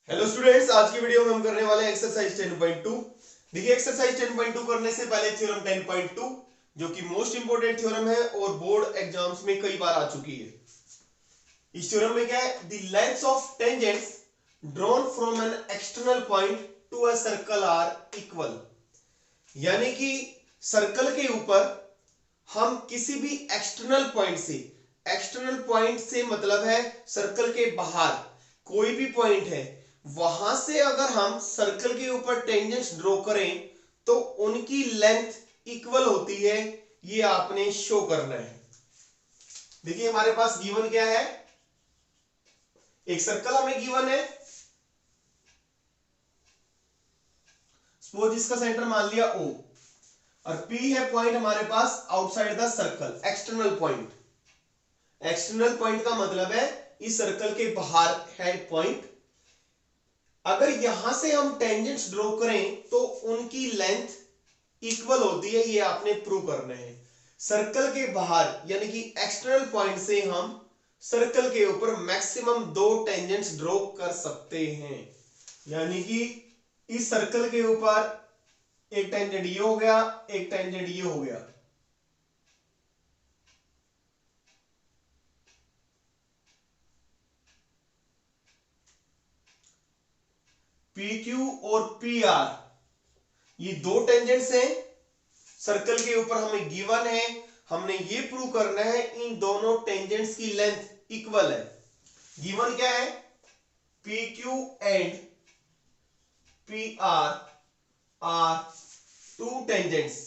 Hello students, आज की video में हम करने वाले हैं एक्सरसाइज 10.2। देखिए, एक्सरसाइज 10.2 करने से पहले थ्योरम 10.2 जो कि मोस्ट इंपोर्टेंट थ्योरम है और बोर्ड एग्जाम्स में कई बार आ चुकी है। इस थ्योरम में क्या है, the lengths of tangents drawn from an external point to a circle are equal. यानी कि सर्कल के ऊपर हम किसी भी एक्सटर्नल पॉइंट से मतलब है सर्कल के बाहर कोई भी पॉइंट है, वहां से अगर हम सर्कल के ऊपर टेंजेंट्स ड्रॉ करें तो उनकी लेंथ इक्वल होती है। ये आपने शो करना है। देखिए, हमारे पास गिवन क्या है, एक सर्कल हमें गिवन है। सपोज इसका सेंटर मान लिया O और P है पॉइंट हमारे पास outside the circle, external point. External point का मतलब है इस सर्कल के बाहर है पॉइंट। अगर यहां से हम टेंजेंट्स ड्रॉ करें तो उनकी लेंथ इक्वल होती है, ये आपने प्रूव करना है। सर्कल के बाहर यानी कि एक्सटर्नल पॉइंट से हम सर्कल के ऊपर मैक्सिमम 2 टेंजेंट्स ड्रॉ कर सकते हैं। यानी कि इस सर्कल के ऊपर एक टेंजेंट ये हो गया, एक टेंजेंट ये हो गया। PQ और PR ये 2 टेंजेंट्स हैं सर्कल के ऊपर, हमें गिवन है। हमने ये प्रूव करना है इन दोनों टेंजेंट्स की लेंथ इक्वल है। गिवन क्या है, PQ and PR are 2 tangents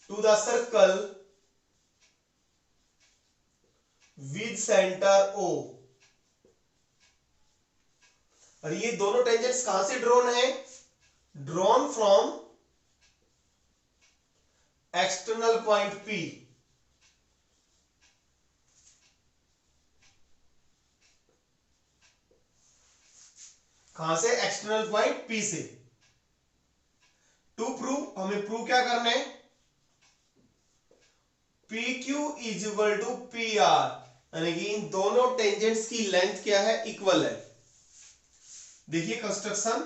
to the circle with centre O। और ये दोनों टेंजेंट्स कहां से ड्रॉन है, drawn from external point P। कहां से, एक्सटर्नल पॉइंट P से। टू प्रूव हमें प्रूव क्या करना है, PQ is equal to PR, यानी कि इन दोनों टेंजेंट्स की लेंथ क्या है, इक्वल है। देखिए कंस्ट्रक्शन,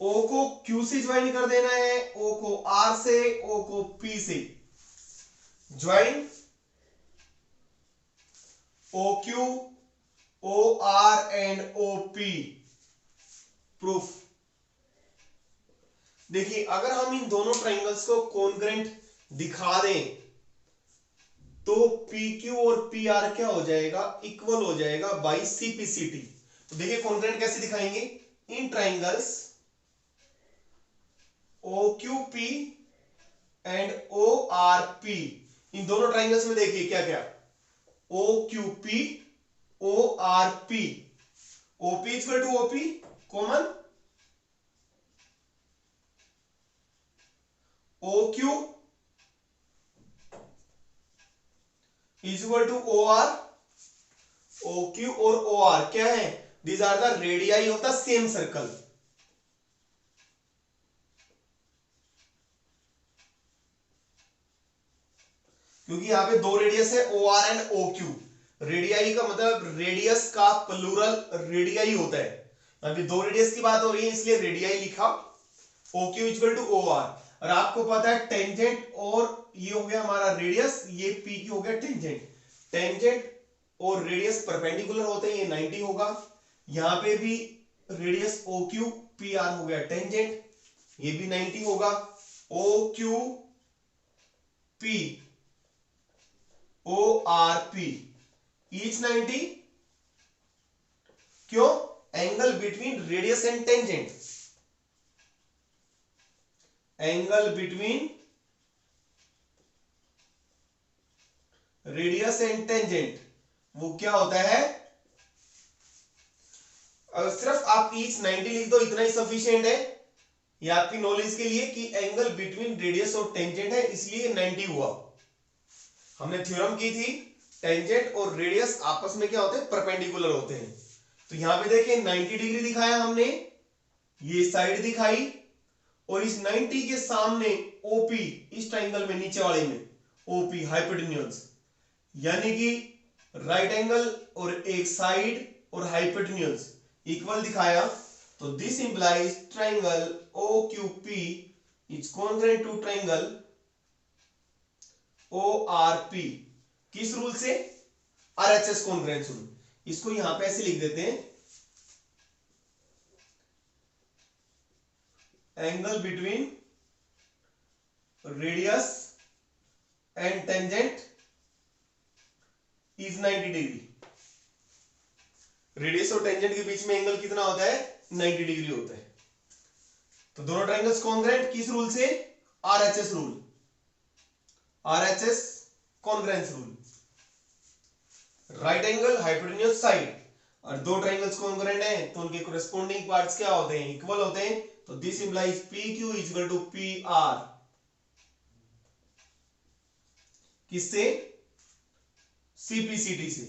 O को Q से ज्वाइन कर देना है, O को R से, O को P से join, OQ OR and OP proof. देखिए, अगर हम इन दोनों ट्राइंगल्स को कॉन्ग्रेंट दिखा दें तो PQ और PR क्या हो जाएगा, इक्वल हो जाएगा बाई CPCT। तो देखिए कॉन्ग्रेंट कैसे दिखाएंगे, in triangles OQP and ORP, इन दोनों ट्राइंगल्स में देखिए क्या क्या, OQP ORP, OP equal to OP common, OQ is equal to OR। OQ और OR क्या है, these are the radii of the same circle. क्योंकि यहां पे 2 रेडियस है, OR एंड OQ। रेडियाई का मतलब रेडियस का प्लूरल रेडियाई होता है। यहां पे 2 रेडियस की बात हो रही है इसलिए रेडियाई लिखा, OQ इक्वल टू OR। और आपको पता है टेंजेंट और ये हो गया हमारा रेडियस, ये PQ हो गया टेंजेंट। टेंजेंट और रेडियस परपेंडिकुलर होते हैं, ये 90 होगा। यहां पे भी रेडियस OQ PR हो गया टेंजेंट, ये भी 90 होगा। OQP ORP each 90। क्यों, angle between radius and tangent, angle between radius and tangent वो क्या होता है, अगर सिर्फ आप ईच 90 लिख दो इतना ही सफिशिएंट है। ये आपकी नॉलेज के लिए कि एंगल बिटवीन रेडियस और टेंजेंट है इसलिए 90 हुआ। हमने थ्योरम की थी टेंजेंट और रेडियस आपस में क्या होते हैं, परपेंडिकुलर होते हैं। तो यहां पे देखिए 90 डिग्री दिखाया हमने, ये साइड दिखाई और इस 90 के सामने OP, इस ट्राइंगल में नीचे वाले में OP हाइपोटेन्यूज, यानी कि राइट एंगल और एक साइड और हाइपोटेन्यूज इक्वल दिखाया, तो this implies triangle OQP is congruent to triangle ORP। किस रूल से? RHS congruence rule. इसको यहां पे ऐसे लिख देते हैं, angle between radius and tangent is 90 degree. Radius और टेंजेंट के बीच में एंगल कितना होता है? 90 डिग्री होता है। तो दोनों ट्रायंगल्स कॉन्ग्रुएंट किस रूल से? RHS rule, RHS congruence rule. Right angle, hypotenuse, side, और दो ट्रायंगल्स कॉन्ग्रुएंट हैं तो उनके कोरेस्पोंडिंग पार्ट्स क्या होते हैं? इक्वल होते हैं। तो this implies PQ is equal to PR। किससे? CPCT से।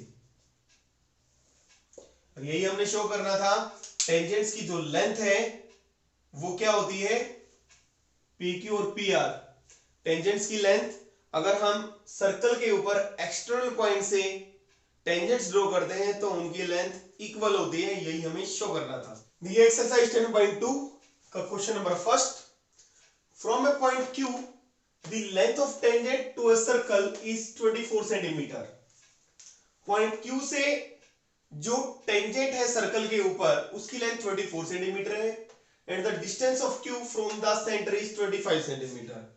और यही हमने शो करना था, टेंजेंट्स की जो लेंथ है वो क्या होती है? PQ और PR। टेंजेंट्स की लेंथ, अगर हम सर्कल के ऊपर एक्सटर्नल पॉइंट से टेंजेंट्स ड्रॉ करते हैं तो उनकी लेंथ इक्वल होती है, यही हमें शो करना था। ये एक्सरसाइज 10.2 का question number first. From a point Q the length of tangent to a circle is 24 centimetre. Point Q से जो टेंजेंट है सर्कल के ऊपर उसकी लेंथ 24 सेंटीमीटर है, and the distance of Q from the centre is 25 centimetre.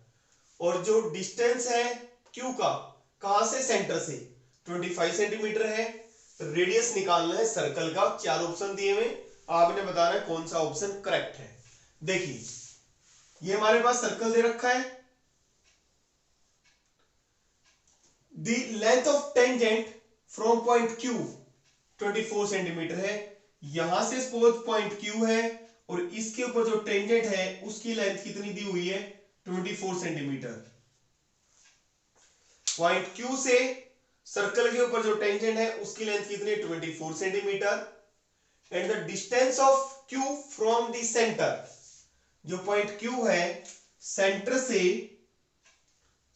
और जो distance है Q का कहां से? सेंटर से 25 सेंटीमीटर है। रेडियस निकालना है सर्कल का। 4 ऑप्शन दिए हुए, आपने बताना है कौन सा ऑप्शन करेक्ट है। देखिए, ये हमारे पास सर्कल दे रखा है, the length of tangent from point Q 24 centimetre है। यहां से सपोज पॉइंट Q है और इसके ऊपर जो टेंजेंट है उसकी लेंथ कितनी दी हुई है? 24 सेंटीमीटर। पॉइंट Q से सर्कल के ऊपर जो टेंजेंट है उसकी लेंथ कितनी है? 24 centimetre. And the distance of Q from the centre, जो पॉइंट Q है सेंटर से,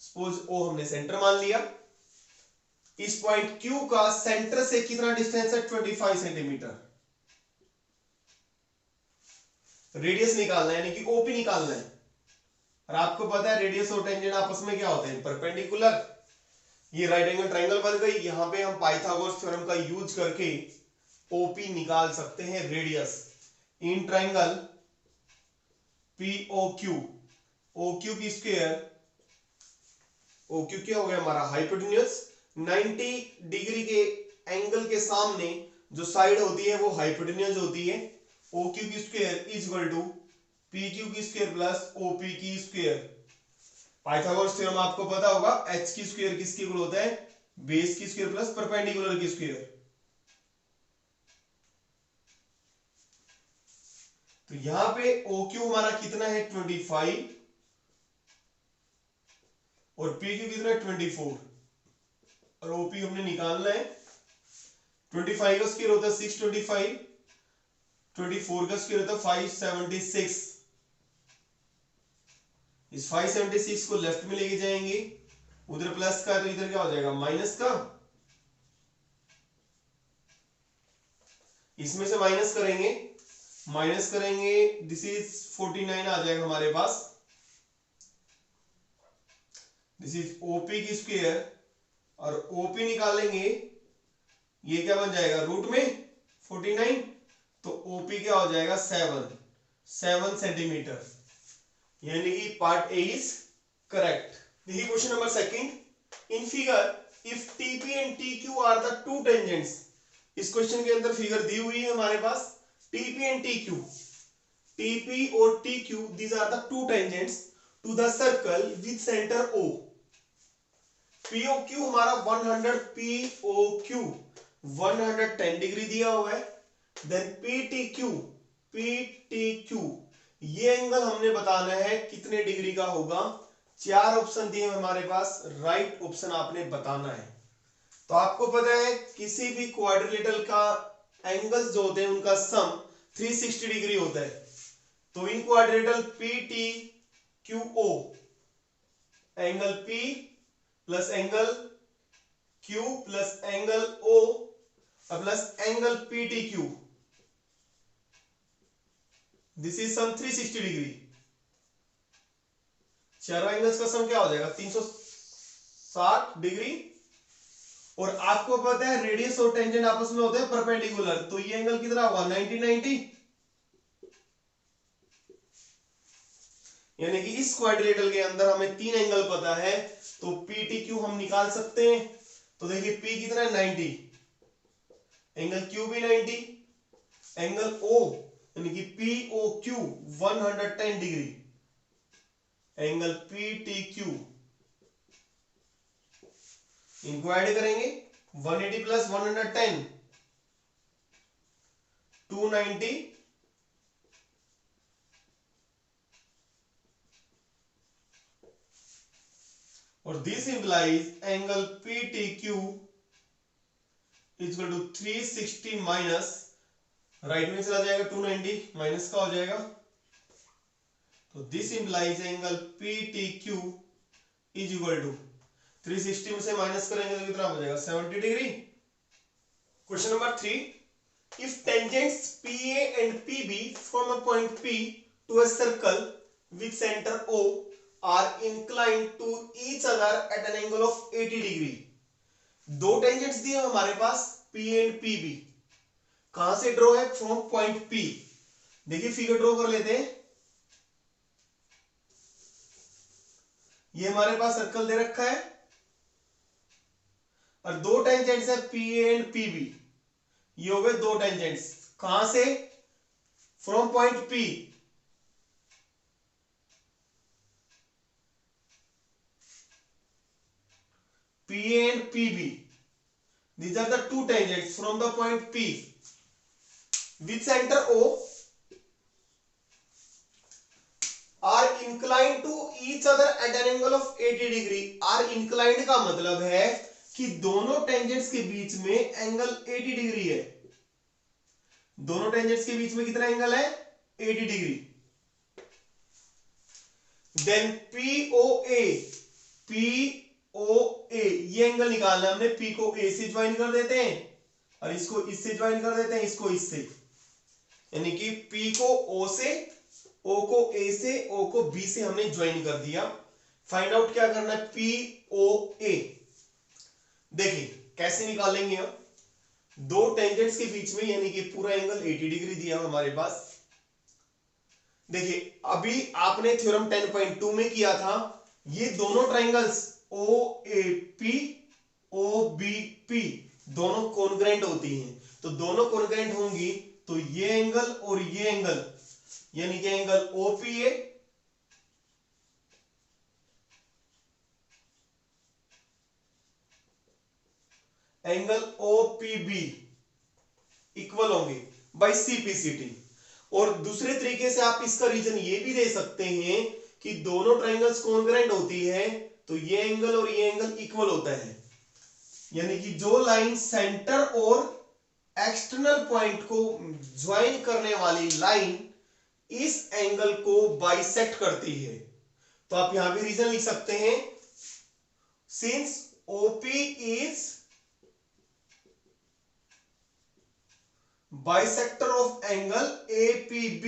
सपोज O हमने सेंटर मान लिया, इस पॉइंट Q का सेंटर से कितना डिस्टेंस है? 25 सेंटीमीटर। रेडियस निकालना है, यानी कि OP निकालना है। और आपको पता है रेडियस और टेंजेंट आपस में क्या होते हैं? परपेंडिकुलर। ये राइट एंगल ट्रायंगल बन गई। यहां पे हम पाइथागोरस थ्योरम का यूज करके OP निकाल सकते हैं, radius in triangle POQ। OQ की स्क्वायर, OQ क्या हो गया हमारा? हाइपोटेन्यूज। 90 डिग्री के एंगल के सामने जो साइड होती है वो हाइपोटेन्यूज होती है। OQ की square is equal to PQ की स्क्वायर प्लस OP की स्क्वायर। पाइथागोरस थ्योरम आपको पता होगा, h की स्क्वायर किसके इक्वल होता है? बेस की स्क्वायर प्लस परपेंडिकुलर की स्क्वायर। तो यहां पे OQ हमारा कितना है? 25, और PQ कितना है? 24, और OP हमने निकालना है। 25 का स्क्वायर होता है 625, 24 का स्क्वायर होता है 576। इस 576 को लेफ्ट में लेके जाएंगे, उधर प्लस का है तो इधर क्या हो जाएगा? माइनस का। इसमें से माइनस करेंगे, दिस इज 49 आ जाएगा हमारे पास। दिस इज OP की स्क्वायर, और OP निकालेंगे, ये क्या बन जाएगा? रूट में 49, तो OP क्या हो जाएगा? 7 सेंटीमीटर। यानी कि पार्ट ए इज करेक्ट। देखिए question number second. In figure if TP and TQ are the two tangents. इस क्वेश्चन के अंदर फिगर दी हुई है हमारे पास, TP एंड TQ। TP और TQ these are the two tangents to the circle with center O। POQ हमारा 100, POQ 110 डिग्री दिया हुआ है। देन PTQ ये एंगल हमने बताना है कितने डिग्री का होगा। 4 ऑप्शन दिए हमारे पास, राइट ऑप्शन आपने बताना है। तो आपको पता है किसी भी क्वाड्रिलेटरल का एंगल्स जो होते हैं उनका सम 360 डिग्री होता है। तो in quadrilateral P T Q O, angle P plus angle Q plus angle O plus angle PTQ, this is sum 360 degree. चारों एंगल्स का सम क्या हो जाएगा 360 डिग्री। और आपको पता है रेडियस और टेंजेंट आपस में होते हैं परपेंडिकुलर, तो ये एंगल कितना होगा 90-90, यानी कि इस क्वाड्रिलेटरल के अंदर हमें तीन एंगल पता है, तो PTQ हम निकाल सकते हैं। तो देखिए P कितना है 90, एंगल Q भी 90, एंगल O यानी कि POQ 110 डिग्री, एंगल PTQ इनको ऐड करेंगे 180 प्लस 110 290, और this implies angle PTQ is equal to 360 minus, right में चला जाएगा 290 माइनस का हो जाएगा, तो this implies angle PTQ is equal to 360 में से माइनस करेंगे तो कितना हो जाएगा 70 degree. Question number 3, if tangents PA and PB from a point P to a circle with center O are inclined to each other at an angle of 80 degree, दो tangents दिए हमारे पास P and PB, कहां से draw है from point P। देखिए figure draw कर लेते हैं, ये हमारे पास सर्कल दे रखा है और दो टेंजेंट्स है PA एंड PB, ये हो गए दो टेंजेंट्स, कहां से from point P, PA and PB, these are the two tangents from the point P with center O are inclined to each other at an angle of 80 degree। are inclined का मतलब है कि दोनों tangents के बीच में angle 80 degree है, दोनों टेंजेंट्स के बीच में कितना एंगल है 80 डिग्री। देन POA, POA ये एंगल निकालना है हमने, P को A से ज्वाइन कर देते हैं और इसको इससे ज्वाइन कर देते हैं, इसको इससे, यानी कि P को O से, O को A से, O को B से हमने ज्वाइन कर दिया। फाइंड आउट क्या करना है POA। देखिए कैसे निकालेंगे हम, दो टेंजेंट्स के बीच में यानी कि पूरा एंगल 80 डिग्री दिया हमारे पास। देखिए अभी आपने थ्योरम 10.2 में किया था, ये दोनों ट्रायंगल्स OAP OBP दोनों कॉन्ग्रेंट होती हैं, तो दोनों कॉन्ग्रेंट होंगी तो ये एंगल और ये एंगल यानी कि angle OPA angle OPB equal होंगे बाय CPCT। और दूसरे तरीके से आप इसका रीजन ये भी दे सकते हैं कि दोनों ट्रायंगल्स कॉन्ग्रेंट होती है तो ये एंगल और ये एंगल इक्वल होता है, यानी कि जो लाइन सेंटर और एक्सटर्नल पॉइंट को ज्वाइन करने वाली लाइन इस एंगल को बाइसेक्ट करती है। तो आप यहां भी रीजन लिख सकते हैं, since OP is bisector of angle APB,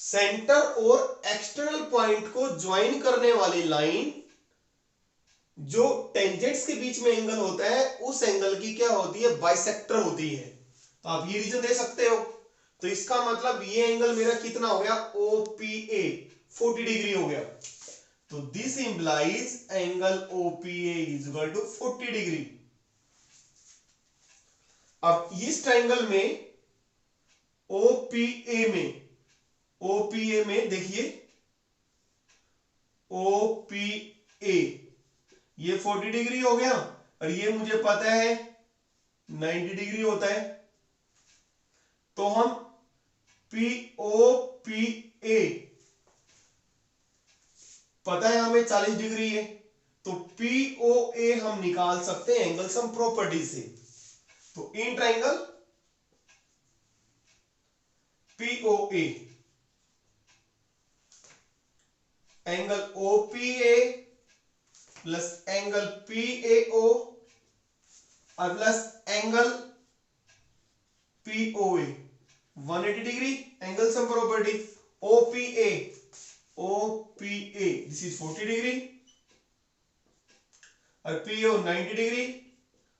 centre और एक्सटर्नल पॉइंट को ज्वाइन करने वाली लाइन जो टेंजेंट्स के बीच में एंगल होता है उस एंगल की क्या होती है बाइसेक्टर होती है। तो आप ये रीजन दे सकते हो, तो इसका मतलब ये एंगल मेरा कितना हो गया OPA 40 डिग्री हो गया, तो this implies angle OPA is equal to 40 degree. अब इस ट्रायंगल में OPA में देखिए OPA ये 40 डिग्री हो गया और ये मुझे पता है 90 डिग्री होता है, तो हम POPA पता है हमें 40 डिग्री है, तो POA हम निकाल सकते हैं एंगल सम प्रॉपर्टी से। तो in triangle POA, angle OPA plus angle PAO और plus angle POA 180 degree angle sum property. OPA this is 40 degree और PO 90 डिग्री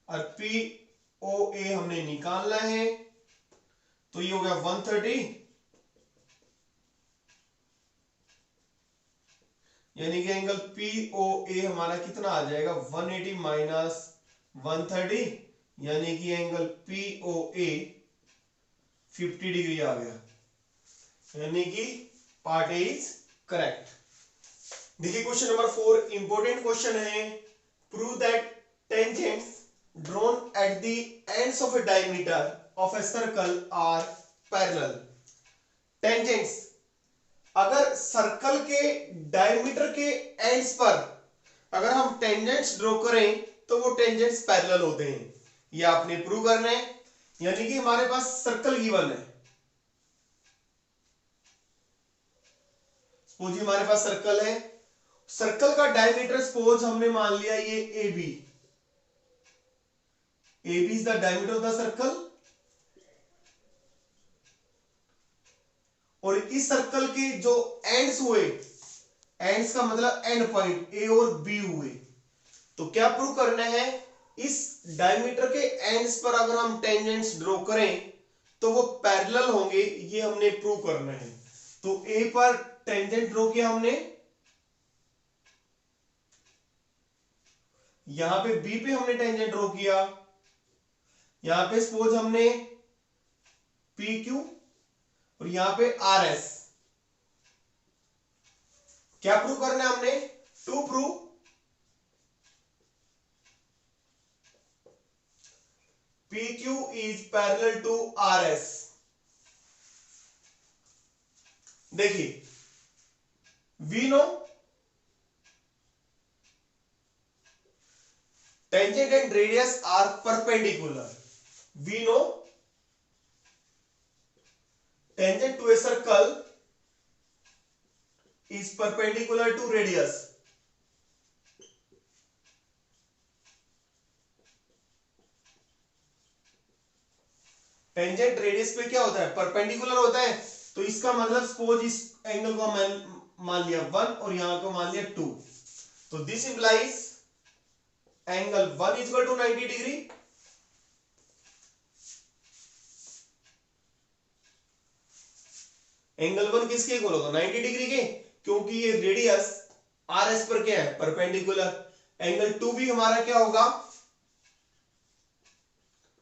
और POA हमने निकालना है, तो ये हो गया 130, यानी कि एंगल POA हमारा कितना आ जाएगा 180 माइनस 130, यानी कि एंगल POA 50 डिग्री आ गया, यानी कि पार्ट ए इज करेक्ट। देखिए क्वेश्चन नंबर 4 इंपॉर्टेंट क्वेश्चन है। Prove that tangents drawn at the ends of a diameter of a circle are parallel. Tangents, अगर सर्कल के डायमीटर के एंड्स पर अगर हम टेंजेंट्स ड्रॉ करें तो वो टेंजेंट्स पैरेलल होते हैं, ये आपने प्रूव करना है। यानी कि हमारे पास सर्कल गिवन है, सपोज हमारे पास सर्कल है, सर्कल का डायमीटर सपोज हमने मान लिया ये AB is the diameter of the circle, और इस सर्कल के जो एंड्स हुए, एंड्स का मतलब एंड पॉइंट A और B हुए, तो क्या प्रूव करना है, इस डायमीटर के एंड्स पर अगर हम टेंजेंट्स ड्रॉ करें तो वो पैरेलल होंगे, ये हमने प्रूव करना है। तो A पर टेंजेंट ड्रॉ किया हमने, यहां पे B पे हमने टेंजेंट ड्रॉ किया, यहां पे सपोज हमने PQ और यहां पे RS। क्या प्रूव करना है हमने, to prove PQ is parallel to RS। देखिए we know tangent and radius are perpendicular। we know tangent to a circle is perpendicular to radius। Tangent radius पे क्या होता है, परपेंडिकुलर होता है, तो इसका मतलब सपोज इस एंगल को मान लिया 1 और यहां को मान लिया 2, तो this implies angle 1 is equal to 90 degree, angle 1 किसके इक्वल होगा 90 डिग्री के, क्योंकि ये रेडियस RS पर क्या है परपेंडिकुलर। एंगल 2 भी हमारा क्या होगा,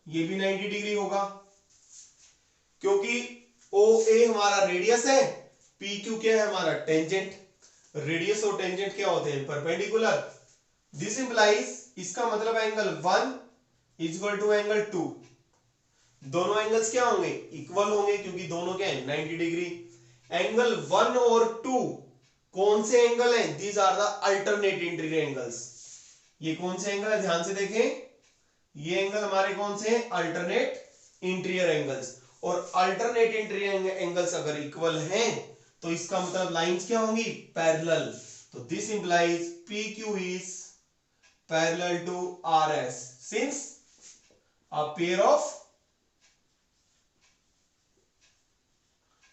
ये भी 90 डिग्री होगा, क्योंकि OA हमारा रेडियस है, PQ क्या है हमारा टेंजेंट, रेडियस और टेंजेंट क्या होते हैं परपेंडिकुलर। दिस इंप्लाइज, इसका मतलब angle 1 is equal to angle 2, दोनों एंगल्स क्या होंगे इक्वल होंगे, क्योंकि दोनों क्या है 90 डिग्री। एंगल 1 और 2 कौन से एंगल हैं, these are the alternate interior angles. ये कौन से एंगल है ध्यान से देखें, ये एंगल हमारे कौन से हैं अल्टरनेट इंटीरियर एंगल्स, और अल्टरनेट इंटीरियर एंगल्स अगर इक्वल हैं तो इसका मतलब लाइंस क्या होंगी पैरेलल। तो this implies PQ is parallel to RS since a pair of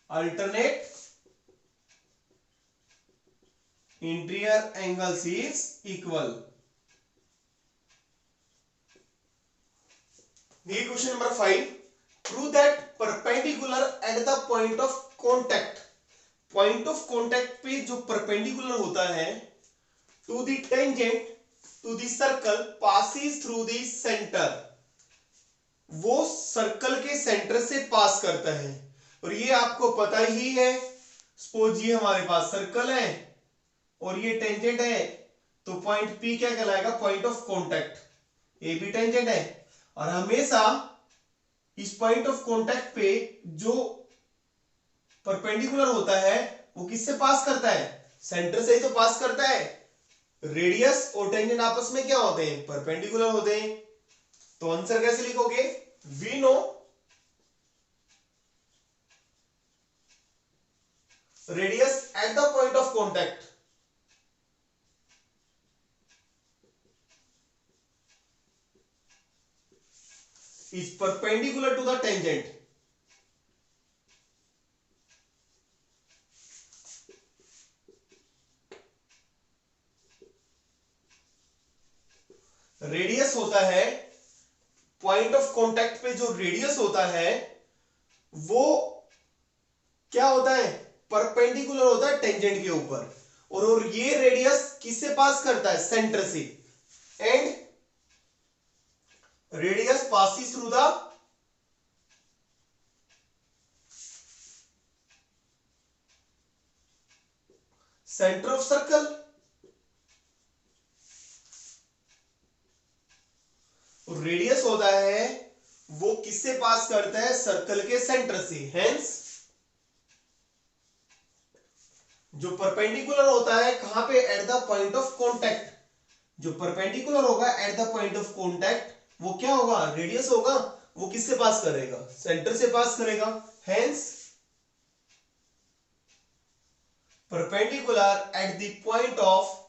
alternate interior angles is equal. Question number 5, prove that perpendicular at the point of contact, point of contact पे जो perpendicular होता है to the tangent to the circle passes through the center, वो circle के centre से पास करता है, और ये आपको पता ही है। सपोज ये हमारे पास सर्कल है और ये टेंजेंट है, तो पॉइंट P क्या कहलाएगा पॉइंट ऑफ कॉन्टैक्ट, ए भी टेंजेंट है, और हमेशा इस पॉइंट ऑफ कांटेक्ट पे जो परपेंडिकुलर होता है वो किससे पास करता है, सेंटर से ही तो पास करता है। रेडियस और टेंजेंट आपस में क्या होते हैं परपेंडिकुलर होते हैं, तो आंसर कैसे लिखोगे, we know radius at the point of contact is perpendicular to the tangent. Radius होता है पॉइंट ऑफ कांटेक्ट पे, जो रेडियस होता है वो क्या होता है, परपेंडिकुलर होता है टेंजेंट के ऊपर, और ये रेडियस किससे पास करता है, सेंटर से, and radius passes through the centre of circle. Radius होता है वो किससे पास करता है, सर्कल के सेंटर से, हेंस जो परपेंडिकुलर होता है कहां पे, eight the point of contact, जो परपेंडिकुलर होगा eight the point of contact वो क्या होगा, रेडियस होगा, वो किससे पास करेगा, सेंटर से पास करेगा, hence perpendicular eight the point of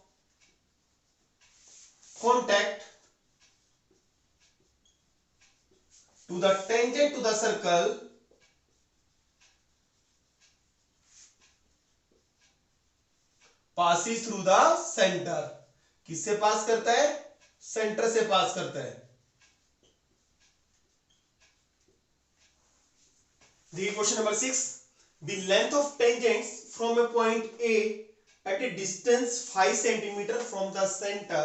contact to the tangent to the circle passes through the center। किससे पास करता है, सेंटर से पास करता है। देखिए question number 6, the length of tangents from a point A at a distance 5 cm from the center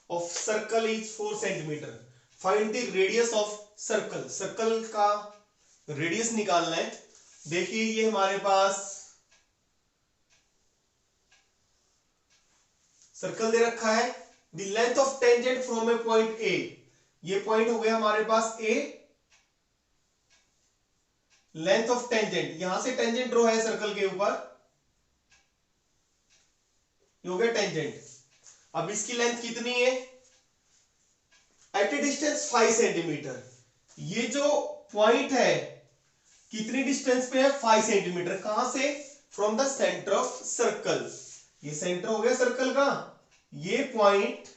of circle is 4 cm। Find the radius of circle, circle का radius निकालना है। देखिए ये हमारे पास सर्कल दे रखा है, the length of tangent from a point A, ये point हो गया हमारे पास ए, लेंथ ऑफ टेंजेंट, यहां से टेंजेंट ड्रॉ है सर्कल के ऊपर, ये हो गया टेंजेंट। अब इसकी लेंथ कितनी है, एट ए डिस्टेंस 5 सेंटीमीटर, ये जो पॉइंट है कितनी डिस्टेंस पे है, 5 सेंटीमीटर, कहां से, from the centre of circle, ये सेंटर हो गया सर्कल का, ये पॉइंट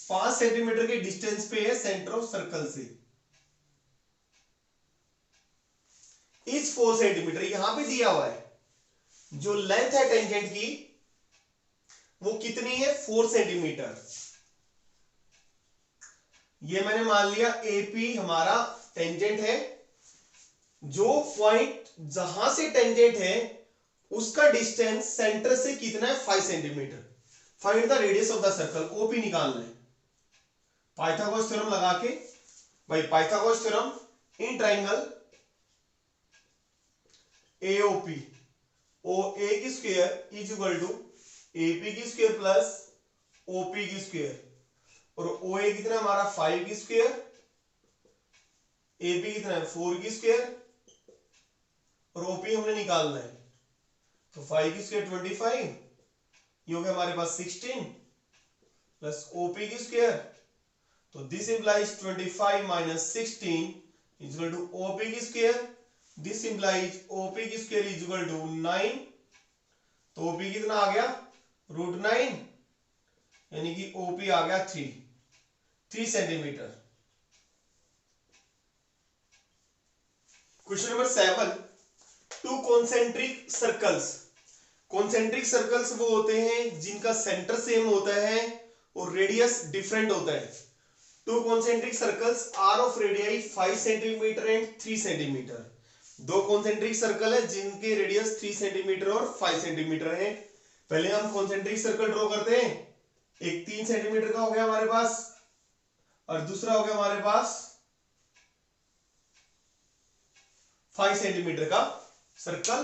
5 सेंटीमीटर के डिस्टेंस पे है सेंटर ऑफ सर्कल से, इस 4 सेंटीमीटर, यहां पे दिया हुआ है जो लेंथ है टेंजेंट की वो कितनी है, 4 सेंटीमीटर। ये मैंने मान लिया एपी हमारा टेंजेंट है, जो पॉइंट जहां से टेंजेंट है उसका डिस्टेंस सेंटर से कितना है, 5 centimetre. Find the radius of the circle, OP निकालना है। पाइथागोरस थ्योरम लगा के, भाई Pythagoras theorem in triangle AOP, O A की square is equal to AP की स्क्वायर प्लस ओपी की स्क्वायर, और ओ ए कितना हमारा 5 की स्क्वायर, एपी कितना है 4 की स्क्वायर, और ओपी हमने निकालना है, तो 5 की स्क्वायर 25, ये हो गया हमारे पास 16 प्लस ओपी की स्क्वायर, तो this implies 25 minus 16 is equal to OP की स्क्वायर, दिस इंप्लाइज ओपी की स्क्वायर इज इक्वल टू 9, तो ओपी कितना आ गया √9, यानी कि ओपी आ गया 3 centimetre. Question number 7, to concentric circles, concentric circles वो होते हैं जिनका सेंटर सेम होता है और रेडियस डिफरेंट होता है। Two concentric circles are of radii 5 centimetre and 3 centimetre, दो कॉन्सेंट्रिक सर्कल है जिनके रेडियस 3 सेंटीमीटर और 5 सेंटीमीटर है। पहले हम कॉन्सेंट्रिक सर्कल ड्रॉ करते हैं, एक 3 सेंटीमीटर का हो गया हमारे पास और दूसरा हो गया हमारे पास 5 सेंटीमीटर का circle.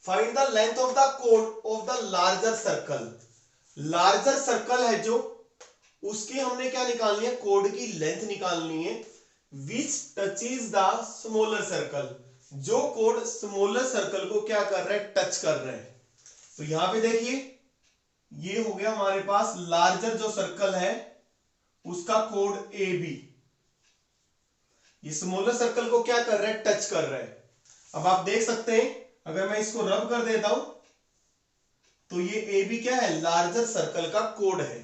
Find the length of the code of the larger circle, larger circle है जो, उसकी हमने क्या निकालनी है, कोड की लेंथ निकालनी है, विच टचेज द स्मॉलर सर्कल, जो कोड स्मॉलर सर्कल को क्या कर रहा है, टच कर रहा है। तो यहां पे देखिए ये हो गया हमारे पास लार्जर जो सर्कल है उसका कोड ए बी, ये स्मॉलर सर्कल को क्या कर रहा है, टच कर रहा है। अब आप देख सकते हैं अगर मैं इसको रब कर देता हूं तो ये ए बी क्या है, लार्जर सर्कल का कोड है।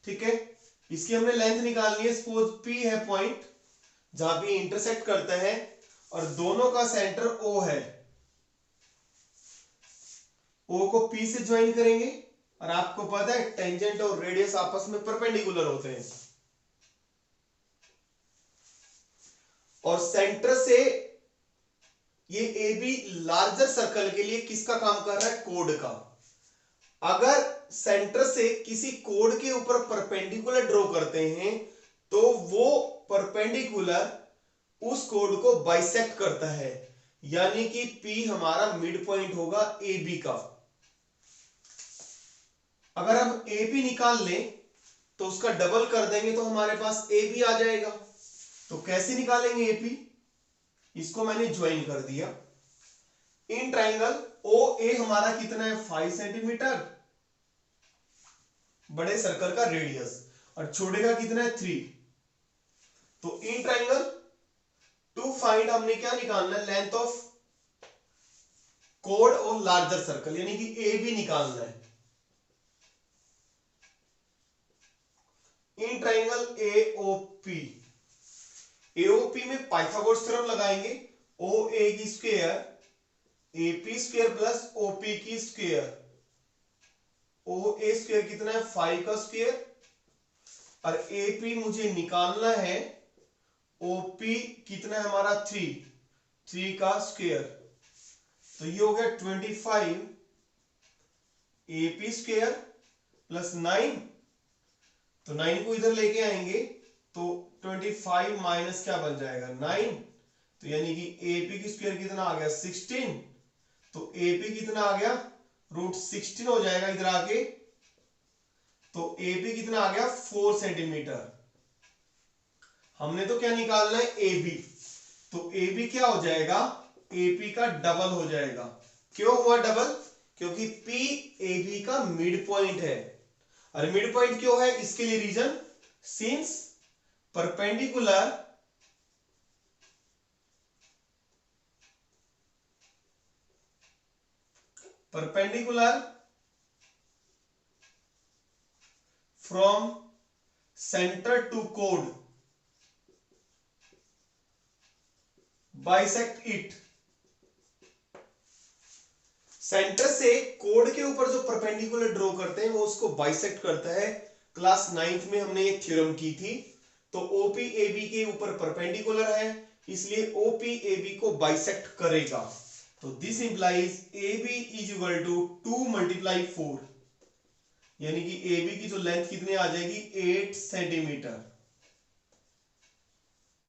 ठीक है, इसकी हमने लेंथ निकालनी है। सपोज पी है पॉइंट जहां पे इंटरसेक्ट करता है और दोनों का सेंटर ओ है। ओ को पी से ज्वाइन करेंगे और आपको पता है टेंजेंट और रेडियस आपस में परपेंडिकुलर होते हैं। और सेंटर से ये ए बी लार्जर सर्कल के लिए किसका काम कर रहा है, कोड का। अगर सेंटर से किसी कोड के ऊपर परपेंडिकुलर ड्रॉ करते हैं तो वो परपेंडिकुलर उस कोड को बाइसेक्ट करता है, यानी कि P हमारा मिड पॉइंट होगा ए बी का। अगर हम ए बी निकाल लें तो उसका डबल कर देंगे तो हमारे पास ए बी आ जाएगा। तो कैसे निकालेंगे ए पी, इसको मैंने ज्वाइन कर दिया। इन ट्राइंगल ओ ए हमारा कितना है, 5 सेंटीमीटर, बड़े सर्कल का रेडियस, और छोटे का कितना है, 3। तो इन ट्राइंगल टू फाइंड हमने क्या निकालना है, length of code of larger circle, यानी कि ए बी निकालना है। इन ट्राइंगल एओपी, एओपी में पाइथागोरस थ्योरम लगाएंगे। ओ ए की square AP square plus OP की स्क्वायर, ओ ए स्क्वायर कितना है, 5 का स्क्वायर, और एपी मुझे निकालना है, ओपी कितना है हमारा, 3 का स्क्वायर। तो ये हो गया 25 एपी स्क्वायर प्लस 9, तो 9 को इधर लेके आएंगे तो 25 माइनस क्या बन जाएगा, 9। तो यानी कि एपी की स्क्वायर कितना आ गया, 16। तो एपी कितना आ गया, √16 हो जाएगा इधर आके। तो एपी कितना आ गया, 4 सेंटीमीटर। हमने तो क्या निकालना है, एबी। तो एबी क्या हो जाएगा, एपी का डबल हो जाएगा। क्यों हुआ डबल, क्योंकि पी एबी का मिड पॉइंट है। और मिड पॉइंट क्यों है, इसके लिए reason, since perpendicular from centre to कोड बाइसेक्ट इट। सेंटर से कोड के ऊपर जो परपेंडिकुलर ड्रॉ करते हैं वो उसको बाइसेक्ट करता है। क्लास 9th में हमने एक थ्योरम की थी। तो ओपी एबी के ऊपर परपेंडिकुलर है, इसलिए ओपी एबी को बाइसेक्ट करेगा। तो this implies A B is equal to 2 × 4, यानी कि एबी की जो लेंथ कितनी आ जाएगी, 8 सेंटीमीटर।